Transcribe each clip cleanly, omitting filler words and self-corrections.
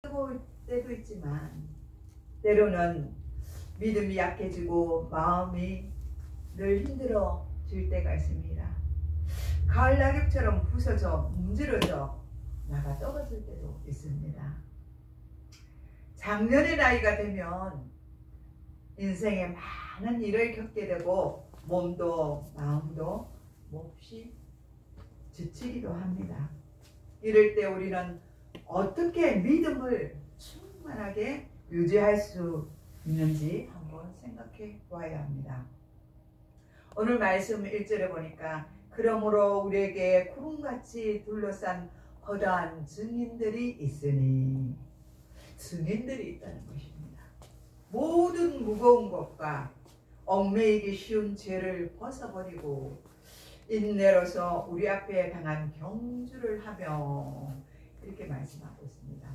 뜨거울 때도 있지만 때로는 믿음이 약해지고 마음이 늘 힘들어질 때가 있습니다. 가을 낙엽처럼 부서져 문지러져 나가 떨어질 때도 있습니다. 작년의 나이가 되면 인생에 많은 일을 겪게 되고 몸도 마음도 몹시 지치기도 합니다. 이럴 때 우리는 어떻게 믿음을 충만하게 유지할 수 있는지 한번 생각해 보아야 합니다. 오늘 말씀 1절에 보니까 그러므로 우리에게 구름같이 둘러싼 허다한 증인들이 있으니, 증인들이 있다는 것입니다. 모든 무거운 것과 얽매이기 쉬운 죄를 벗어버리고 인내로서 우리 앞에 당한 경주를 하며, 이렇게 말씀하고 있습니다.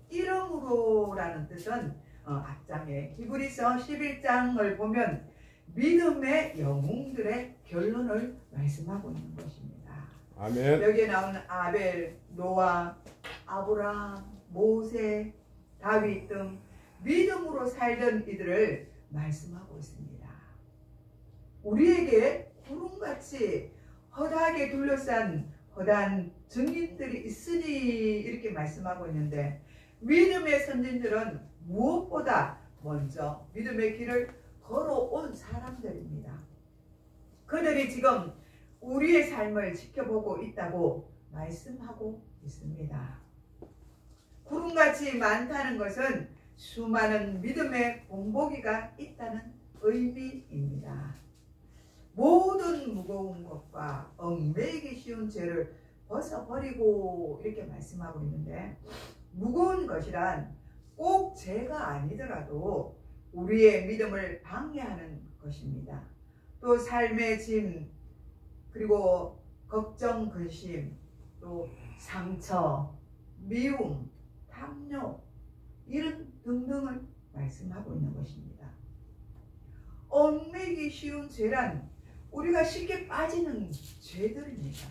이러므로라는 뜻은 앞장에 히브리서 11장을 보면 믿음의 영웅들의 결론을 말씀하고 있는 것입니다. 아멘. 여기에 나오는 아벨, 노아, 아브라함, 모세, 다윗 등 믿음으로 살던 이들을 말씀하고 있습니다. 우리에게 구름같이 허다하게 둘러싼 허다한 증인들이 있으니, 이렇게 말씀하고 있는데, 믿음의 선진들은 무엇보다 먼저 믿음의 길을 걸어온 사람들입니다. 그들이 지금 우리의 삶을 지켜보고 있다고 말씀하고 있습니다. 구름같이 많다는 것은 수많은 믿음의 본보기가 있다는 의미입니다. 모든 무거운 것과 얽매이기 쉬운 죄를 벗어버리고, 이렇게 말씀하고 있는데, 무거운 것이란 꼭 죄가 아니더라도 우리의 믿음을 방해하는 것입니다. 또 삶의 짐, 그리고 걱정, 근심, 또 상처, 미움, 탐욕, 이런 등등을 말씀하고 있는 것입니다. 얽매이기 쉬운 죄란 우리가 쉽게 빠지는 죄들입니다.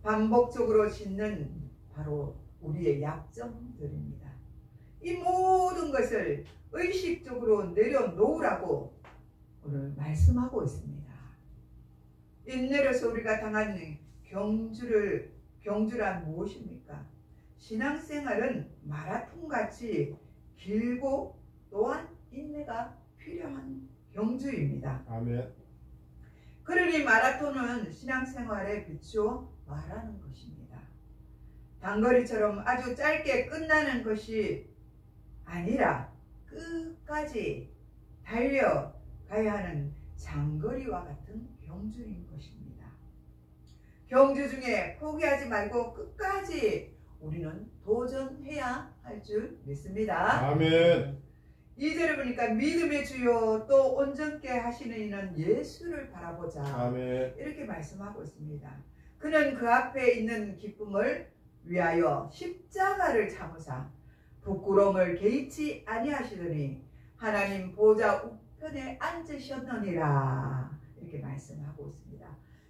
반복적으로 짓는 바로 우리의 약점들입니다. 이 모든 것을 의식적으로 내려놓으라고 오늘 말씀하고 있습니다. 인내로서 우리가 당한 경주란 무엇입니까? 신앙생활은 마라톤같이 길고 또한 인내가 필요한 경주입니다. 아멘. 그러니 마라톤은 신앙생활에 비추어 말하는 것입니다. 단거리처럼 아주 짧게 끝나는 것이 아니라 끝까지 달려가야 하는 장거리와 같은 경주인 것입니다. 경주 중에 포기하지 말고 끝까지 우리는 도전해야 할 줄 믿습니다. 아멘. 2절에 보니까 믿음의 주요 또 온전케 하시는 이는 예수를 바라보자. 아멘. 이렇게 말씀하고 있습니다. 그는 그 앞에 있는 기쁨을 위하여 십자가를 참으사 부끄러움을 개의치 아니하시더니 하나님 보좌 우편에 앉으셨느니라. 이렇게 말씀하고 있습니다.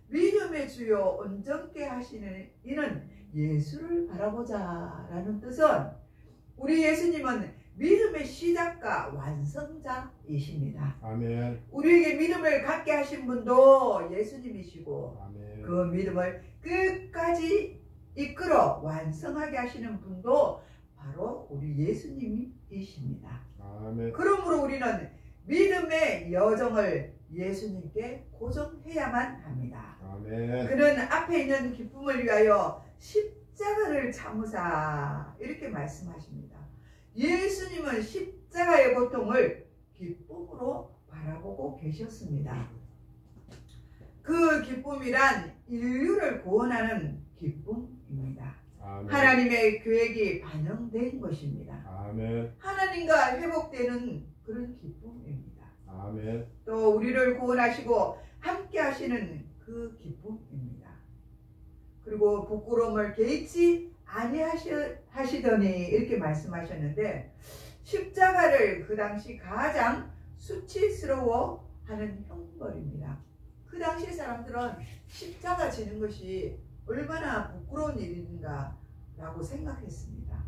믿음의 주요 온전케 하시는 이는 예수를 바라보자 라는 뜻은 우리 예수님은 믿음의 시작과 완성자이십니다. 아멘. 우리에게 믿음을 갖게 하신 분도 예수님이시고, 아멘. 그 믿음을 끝까지 이끌어 완성하게 하시는 분도 바로 우리 예수님이십니다. 아멘. 그러므로 우리는 믿음의 여정을 예수님께 고정해야만 합니다. 아멘. 그는 앞에 있는 기쁨을 위하여 십자가를 참으사, 이렇게 말씀하십니다. 예수님은 십자가의 고통을 기쁨으로 바라보고 계셨습니다. 그 기쁨이란 인류를 구원하는 기쁨입니다. 아멘. 하나님의 계획이 반영된 것입니다. 아멘. 하나님과 회복되는 그런 기쁨입니다. 아멘. 또 우리를 구원하시고 함께 하시는 그 기쁨입니다. 그리고 부끄러움을 개의치 아니하시더니, 이렇게 말씀하셨는데, 십자가를 그 당시 가장 수치스러워하는 형벌입니다. 그 당시 사람들은 십자가 지는 것이 얼마나 부끄러운 일인가 라고 생각했습니다.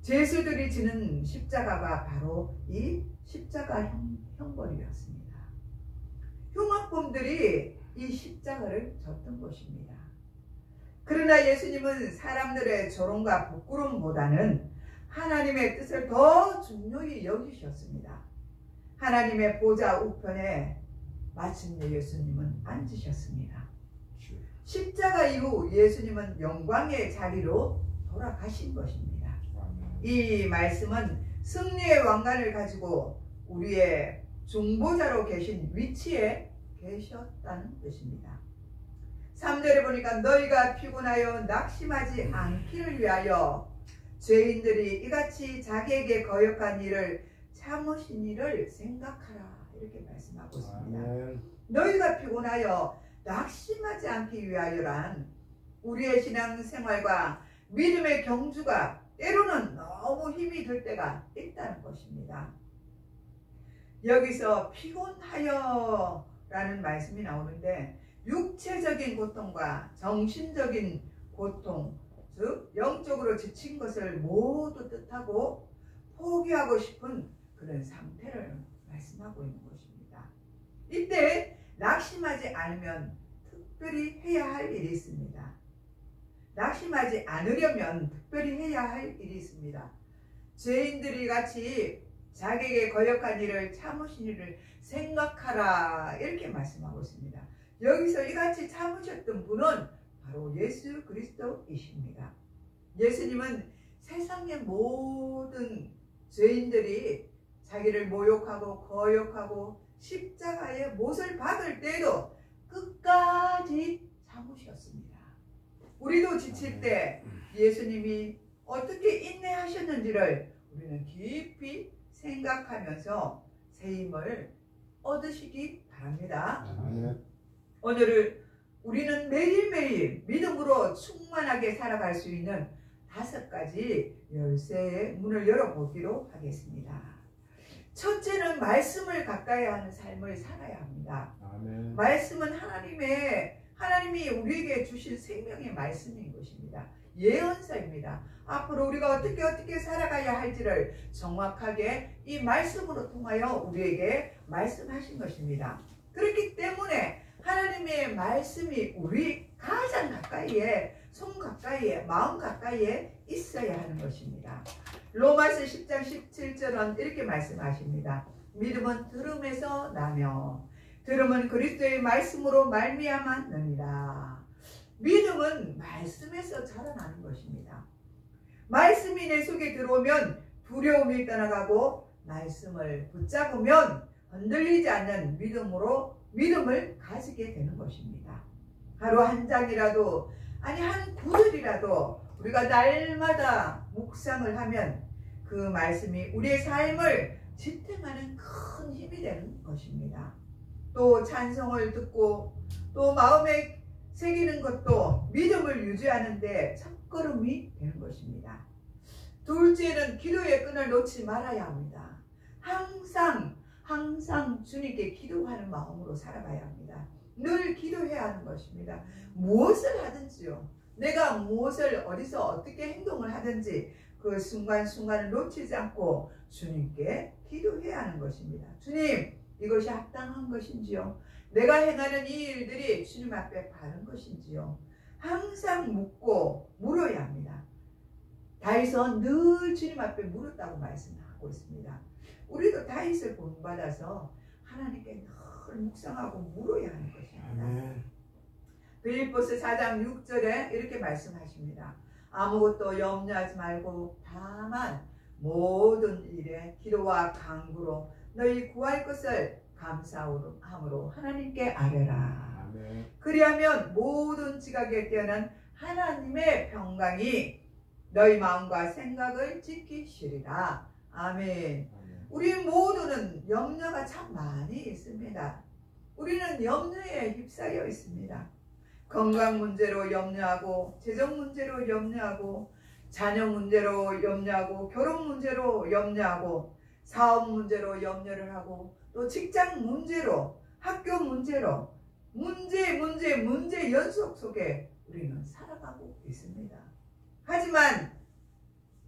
죄수들이 지는 십자가가 바로 이 십자가 형벌이었습니다. 흉악범들이 이 십자가를 졌던 것입니다. 그러나 예수님은 사람들의 조롱과 부끄러움보다는 하나님의 뜻을 더 중요히 여기셨습니다. 하나님의 보좌 우편에 마침내 예수님은 앉으셨습니다. 십자가 이후 예수님은 영광의 자리로 돌아가신 것입니다. 이 말씀은 승리의 왕관을 가지고 우리의 중보자로 계신 위치에 계셨다는 뜻입니다. 3절에 보니까 너희가 피곤하여 낙심하지 않기를 위하여 죄인들이 이같이 자기에게 거역한 일을 참으신 일을 생각하라, 이렇게 말씀하고 있습니다. 너희가 피곤하여 낙심하지 않기 위하여란 우리의 신앙생활과 믿음의 경주가 때로는 너무 힘이 들 때가 있다는 것입니다. 여기서 피곤하여 라는 말씀이 나오는데 육체적인 고통과 정신적인 고통, 즉 영적으로 지친 것을 모두 뜻하고 포기하고 싶은 그런 상태를 말씀하고 있는 것입니다. 이때 낙심하지 않으면 특별히 해야 할 일이 있습니다. 낙심하지 않으려면 특별히 해야 할 일이 있습니다. 죄인들이 같이 자기에게 거역한 일을 참으신 일을 생각하라, 이렇게 말씀하고 있습니다. 여기서 이같이 참으셨던 분은 바로 예수 그리스도이십니다. 예수님은 세상의 모든 죄인들이 자기를 모욕하고 거역하고 십자가에 못을 박을 때에도 끝까지 참으셨습니다. 우리도 지칠 때 예수님이 어떻게 인내하셨는지를 우리는 깊이 생각하면서 새 힘을 얻으시기 바랍니다. 오늘 우리는 매일매일 믿음으로 충만하게 살아갈 수 있는 5가지 열쇠의 문을 열어보기로 하겠습니다. 첫째는 말씀을 가까이 하는 삶을 살아야 합니다. 아멘. 말씀은 하나님이 우리에게 주신 생명의 말씀인 것입니다. 예언서입니다. 앞으로 우리가 어떻게 살아가야 할지를 정확하게 이 말씀으로 통하여 우리에게 말씀하신 것입니다. 그렇기 때문에 하나님의 말씀이 우리 가장 가까이에, 손 가까이에, 마음 가까이에 있어야 하는 것입니다. 로마서 10장 17절은 이렇게 말씀하십니다. 믿음은 들음에서 나며 들음은 그리스도의 말씀으로 말미암았느니라. 믿음은 말씀에서 자라나는 것입니다. 말씀이 내 속에 들어오면 두려움이 떠나가고 말씀을 붙잡으면 흔들리지 않는 믿음을 가지게 되는 것입니다. 하루 한 장이라도, 아니 한 구절이라도 우리가 날마다 묵상을 하면 그 말씀이 우리의 삶을 지탱하는 큰 힘이 되는 것입니다. 또 찬송을 듣고 또 마음에 새기는 것도 믿음을 유지하는 데 첫걸음이 되는 것입니다. 둘째는 기도의 끈을 놓지 말아야 합니다. 항상 주님께 기도하는 마음으로 살아가야 합니다. 늘 기도해야 하는 것입니다. 무엇을 하든지요, 내가 무엇을 어디서 어떻게 행동을 하든지 그 순간순간을 놓치지 않고 주님께 기도해야 하는 것입니다. 주님, 이것이 합당한 것인지요? 내가 행하는 이 일들이 주님 앞에 바른 것인지요? 항상 묻고 물어야 합니다. 다윗은 늘 주님 앞에 물었다고 말씀하고 있습니다. 우리도 다윗을 본받아서 하나님께 늘 묵상하고 물어야 하는 것입니다. 빌립보서 4장 6절에 이렇게 말씀하십니다. 아무것도 염려하지 말고 다만 모든 일에 기도와 간구로 너희 구할 것을 감사함으로 하나님께 아뢰라. 그리하면 모든 지각에 뛰어난 하나님의 평강이 너희 마음과 생각을 지키시리라. 아멘. 우리 모두는 염려가 참 많이 있습니다. 우리는 염려에 휩싸여 있습니다. 건강 문제로 염려하고, 재정 문제로 염려하고, 자녀 문제로 염려하고, 결혼 문제로 염려하고, 사업 문제로 염려를 하고, 또 직장 문제로, 학교 문제로, 문제 연속 속에 우리는 살아가고 있습니다. 하지만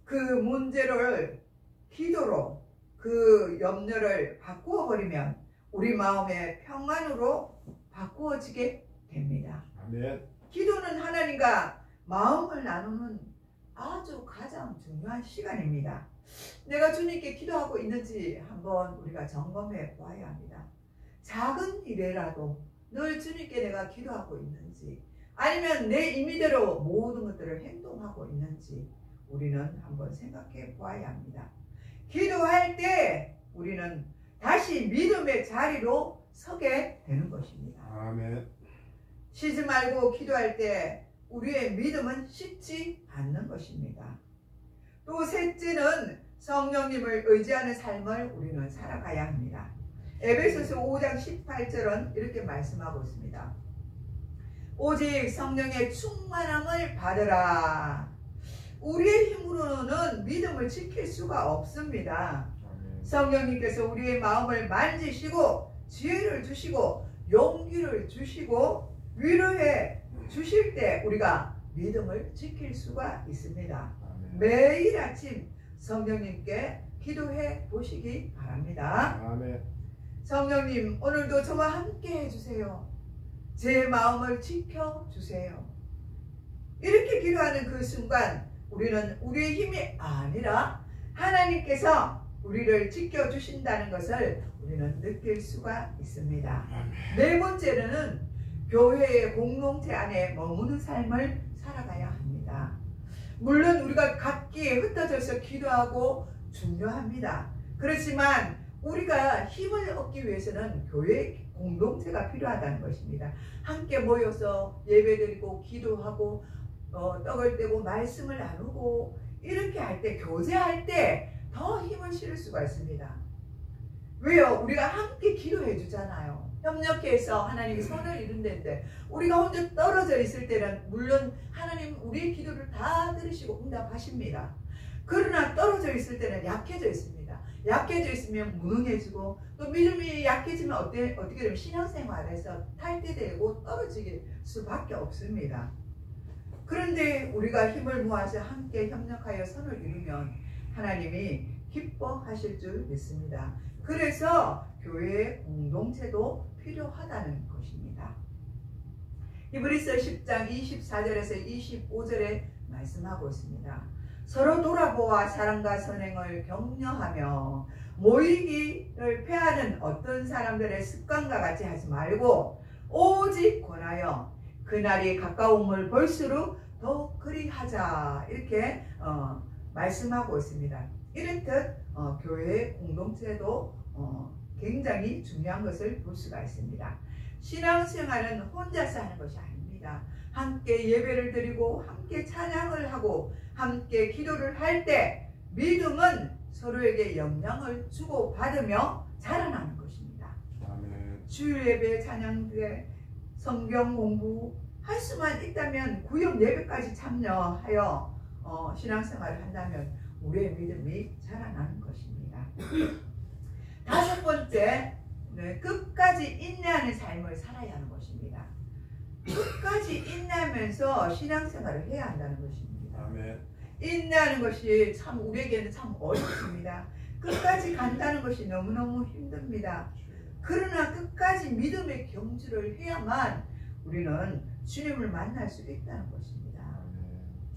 그 그 문제를 기도로 그 염려를 바꾸어 버리면 우리 마음의 평안으로 바꾸어지게 됩니다. 아멘. 기도는 하나님과 마음을 나누는 아주 가장 중요한 시간입니다. 내가 주님께 기도하고 있는지 한번 우리가 점검해 보아야 합니다. 작은 일에라도 늘 주님께 내가 기도하고 있는지, 아니면 내 임의대로 모든 것들을 행동하고 있는지 우리는 한번 생각해 보아야 합니다. 기도할 때 우리는 다시 믿음의 자리로 서게 되는 것입니다. 아멘. 쉬지 말고 기도할 때 우리의 믿음은 식지 않는 것입니다. 또 셋째는 성령님을 의지하는 삶을 우리는 살아가야 합니다. 에베소서 5장 18절은 이렇게 말씀하고 있습니다. 오직 성령의 충만함을 받으라. 우리의 힘으로는 믿음을 지킬 수가 없습니다. 성령님께서 우리의 마음을 만지시고 지혜를 주시고 용기를 주시고 위로해 주실 때 우리가 믿음을 지킬 수가 있습니다. 매일 아침 성령님께 기도해 보시기 바랍니다. 아멘. 성령님, 오늘도 저와 함께 해주세요. 제 마음을 지켜주세요. 이렇게 기도하는 그 순간 우리는 우리의 힘이 아니라 하나님께서 우리를 지켜주신다는 것을 우리는 느낄 수가 있습니다. 네 번째는 교회의 공동체 안에 머무는 삶을 살아가야 합니다. 물론 우리가 각기 흩어져서 기도하고 중요합니다. 그렇지만 우리가 힘을 얻기 위해서는 교회 공동체가 필요하다는 것입니다. 함께 모여서 예배드리고 기도하고 떡을 떼고 말씀을 나누고 이렇게 할 때, 교제할 때 더 힘을 실을 수가 있습니다. 왜요? 우리가 함께 기도해 주잖아요. 협력해서 하나님이 선을 이룬다는데 우리가 혼자 떨어져 있을 때는 물론 하나님 우리의 기도를 다 들으시고 응답하십니다. 그러나 떨어져 있을 때는 약해져 있습니다. 약해져 있으면 무능해지고 또 믿음이 약해지면 어떻게 되면 신앙생활에서 탈퇴되고 떨어질 수밖에 없습니다. 그런데 우리가 힘을 모아서 함께 협력하여 선을 이루면 하나님이 기뻐하실 줄 믿습니다. 그래서 교회의 공동체도 필요하다는 것입니다. 히브리서 10장 24절에서 25절에 말씀하고 있습니다. 서로 돌아보아 사랑과 선행을 격려하며 모이기를 패하는 어떤 사람들의 습관과 같이 하지 말고 오직 권하여 그날이 가까움을 볼수록 더욱 그리하자, 이렇게 말씀하고 있습니다. 이렇듯 교회의 공동체도 굉장히 중요한 것을 볼 수가 있습니다. 신앙생활은 혼자서 하는 것이 아닙니다. 함께 예배를 드리고 함께 찬양을 하고 함께 기도를 할 때 믿음은 서로에게 영향을 주고받으며 자라나는 것입니다. 아멘. 주일 예배, 찬양대, 성경 공부 할 수만 있다면 구역 예배까지 참여하여 신앙생활을 한다면 우리의 믿음이 자라나는 것입니다. 다섯 번째, 끝까지 인내하는 삶을 살아야 하는 것입니다. 끝까지 인내하면서 신앙생활을 해야 한다는 것입니다. 아멘. 인내하는 것이 참 우리에게는 참 어렵습니다. 끝까지 간다는 것이 너무너무 힘듭니다. 그러나 끝까지 믿음의 경주를 해야만 우리는 주님을 만날 수 있다는 것입니다.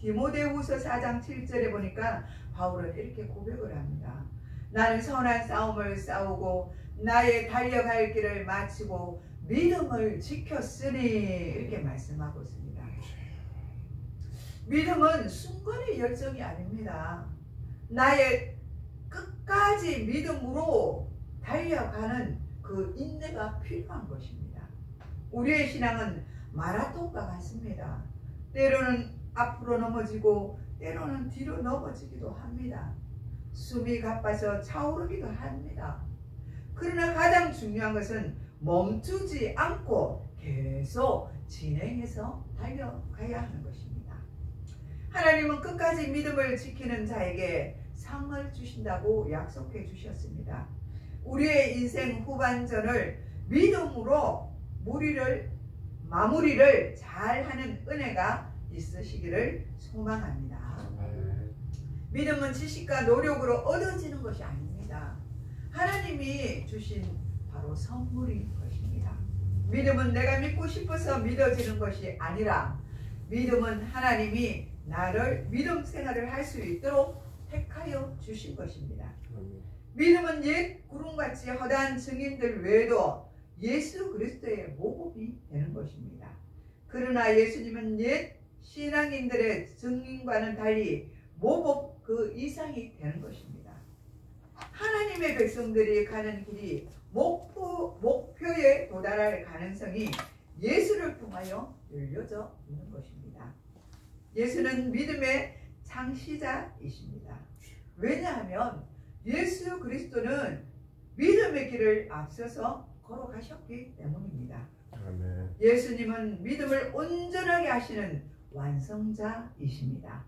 디모데후서 4장 7절에 보니까 바울은 이렇게 고백을 합니다. 나는 선한 싸움을 싸우고 나의 달려갈 길을 마치고 믿음을 지켰으니, 이렇게 말씀하고 있습니다. 믿음은 순간의 열정이 아닙니다. 나의 끝까지 믿음으로 달려가는 그 인내가 필요한 것입니다. 우리의 신앙은 마라톤과 같습니다. 때로는 앞으로 넘어지고 때로는 뒤로 넘어지기도 합니다. 숨이 가빠서 차오르기도 합니다. 그러나 가장 중요한 것은 멈추지 않고 계속 진행해서 달려가야 하는 것입니다. 하나님은 끝까지 믿음을 지키는 자에게 상을 주신다고 약속해 주셨습니다. 우리의 인생 후반전을 믿음으로 마무리를 잘하는 은혜가 있으시기를 소망합니다. 믿음은 지식과 노력으로 얻어지는 것이 아닙니다. 하나님이 주신 바로 선물인 것입니다. 믿음은 내가 믿고 싶어서 믿어지는 것이 아니라 믿음은 하나님이 나를 믿음 생활을 할 수 있도록 택하여 주신 것입니다. 믿음은 옛 구름같이 허다한 증인들 외에도 예수 그리스도의 모범이 되는 것입니다. 그러나 예수님은 옛 신앙인들의 증인과는 달리 모범 그 이상이 되는 것입니다. 하나님의 백성들이 가는 길이 목표에 도달할 가능성이 예수를 통하여 열려져 있는 것입니다. 예수는 믿음의 창시자이십니다. 왜냐하면 예수 그리스도는 믿음의 길을 앞서서 걸어가셨기 때문입니다. 아멘. 예수님은 믿음을 온전하게 하시는 완성자이십니다.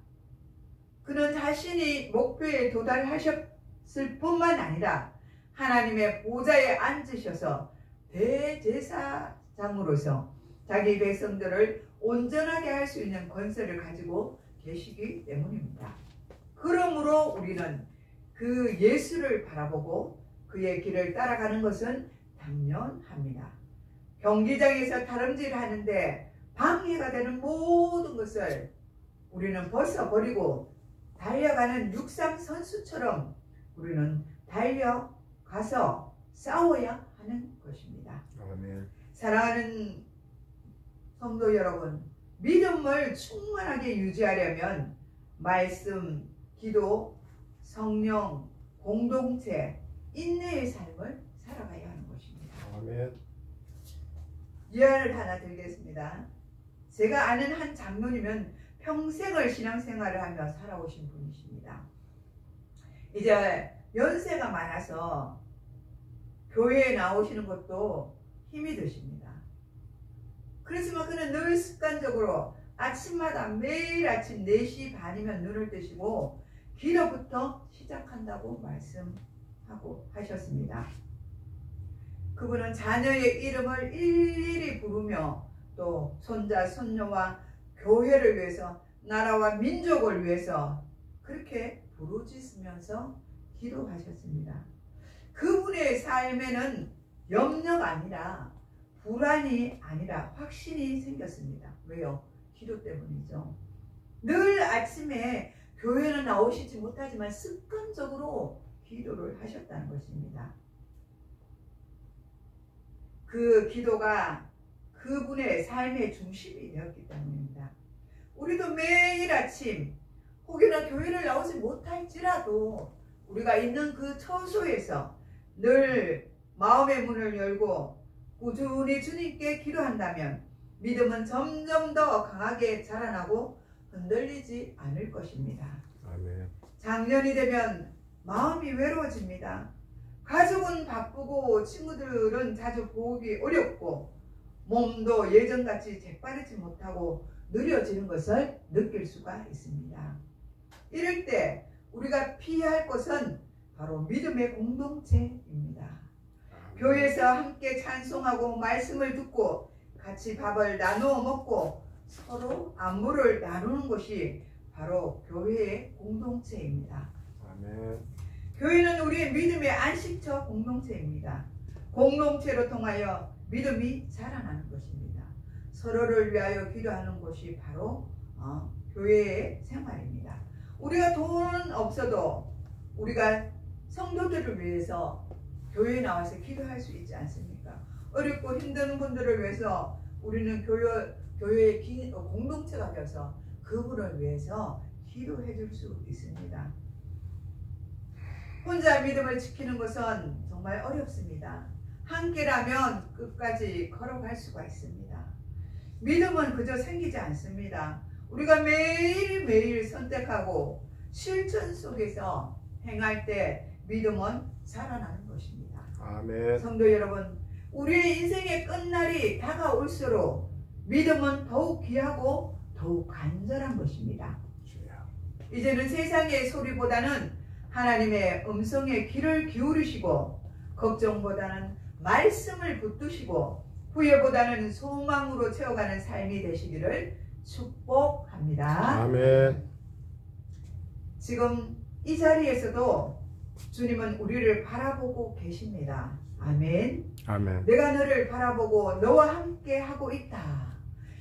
그는 자신이 목표에 도달하셨을 뿐만 아니라 하나님의 보좌에 앉으셔서 대제사장으로서 자기 백성들을 온전하게 할 수 있는 권세를 가지고 계시기 때문입니다. 그러므로 우리는 그 예수를 바라보고 그의 길을 따라가는 것은 당연합니다. 경기장에서 다름질하는데 방해가 되는 모든 것을 우리는 벗어버리고 달려가는 육상 선수처럼 우리는 달려가서 싸워야 하는 것입니다. 아멘. 사랑하는 성도 여러분, 믿음을 충만하게 유지하려면 말씀, 기도, 성령, 공동체, 인내의 삶을 살아가야 하는 것입니다. 아멘. 예언을 하나 드리겠습니다. 제가 아는 한 장로님은 평생을 신앙생활을 하며 살아오신 분이십니다. 이제 연세가 많아서 교회에 나오시는 것도 힘이 드십니다. 그렇지만 그는 늘 습관적으로 아침마다 매일 아침 4시 반이면 눈을 뜨시고 기도부터 시작한다고 말씀하고 하셨습니다. 그분은 자녀의 이름을 일일이 부르며 또 손자, 손녀와 교회를 위해서 나라와 민족을 위해서 그렇게 부르짖으면서 기도하셨습니다. 그분의 삶에는 염려가 아니라 불안이 아니라 확신이 생겼습니다. 왜요? 기도 때문이죠. 늘 아침에 교회는 나오시지 못하지만 습관적으로 기도를 하셨다는 것입니다. 그 기도가 그분의 삶의 중심이 되었기 때문입니다. 우리도 매일 아침 혹여나 교회를 나오지 못할지라도 우리가 있는 그 처소에서 늘 마음의 문을 열고 꾸준히 주님께 기도한다면 믿음은 점점 더 강하게 자라나고 흔들리지 않을 것입니다. 아멘. 작년이 되면 마음이 외로워집니다. 가족은 바쁘고 친구들은 자주 보기 어렵고 몸도 예전같이 재빠르지 못하고 느려지는 것을 느낄 수가 있습니다. 이럴 때 우리가 피할 것은 바로 믿음의 공동체입니다. 교회에서 함께 찬송하고 말씀을 듣고 같이 밥을 나누어 먹고 서로 안부를 나누는 것이 바로 교회의 공동체입니다. 아멘. 교회는 우리의 믿음의 안식처 공동체입니다. 공동체로 통하여 믿음이 자라나는 것입니다. 서로를 위하여 기도하는 것이 바로 교회의 생활입니다. 우리가 돈은 없어도 우리가 성도들을 위해서 교회에 나와서 기도할 수 있지 않습니까? 어렵고 힘든 분들을 위해서 우리는 교회의 공동체가 되어서 그분을 위해서 기도해 줄 수 있습니다. 혼자 믿음을 지키는 것은 정말 어렵습니다. 함께라면 끝까지 걸어갈 수가 있습니다. 믿음은 그저 생기지 않습니다. 우리가 매일매일 선택하고 실천 속에서 행할 때 믿음은 살아나는 것입니다. 아멘. 성도 여러분, 우리의 인생의 끝날이 다가올수록 믿음은 더욱 귀하고 더욱 간절한 것입니다. 이제는 세상의 소리보다는 하나님의 음성에 귀를 기울이시고 걱정보다는 말씀을 붙드시고 후회보다는 소망으로 채워가는 삶이 되시기를 축복합니다. 아멘. 지금 이 자리에서도 주님은 우리를 바라보고 계십니다. 아멘. 아멘. 내가 너를 바라보고 너와 함께 하고 있다.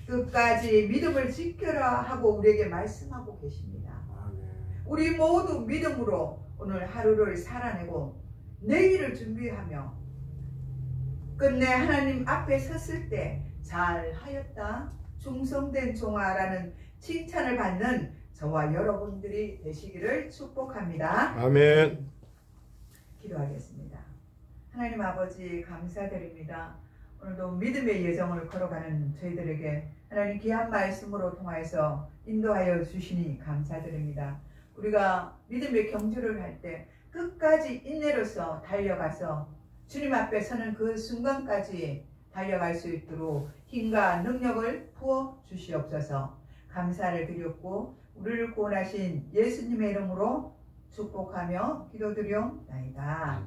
끝까지 믿음을 지켜라 하고 우리에게 말씀하고 계십니다. 아멘. 우리 모두 믿음으로 오늘 하루를 살아내고 내일을 준비하며 끝내 하나님 앞에 섰을 때 잘하였다, 충성된 종아라는 칭찬을 받는 저와 여러분들이 되시기를 축복합니다. 아멘. 기도하겠습니다. 하나님 아버지 감사드립니다. 오늘도 믿음의 여정을 걸어가는 저희들에게 하나님 귀한 말씀으로 통하여서 인도하여 주시니 감사드립니다. 우리가 믿음의 경주를 할 때 끝까지 인내로서 달려가서 주님 앞에 서는 그 순간까지 달려갈 수 있도록 힘과 능력을 부어 주시옵소서. 감사를 드렸고 우리를 구원하신 예수님의 이름으로 축복하며 기도드리옵나이다.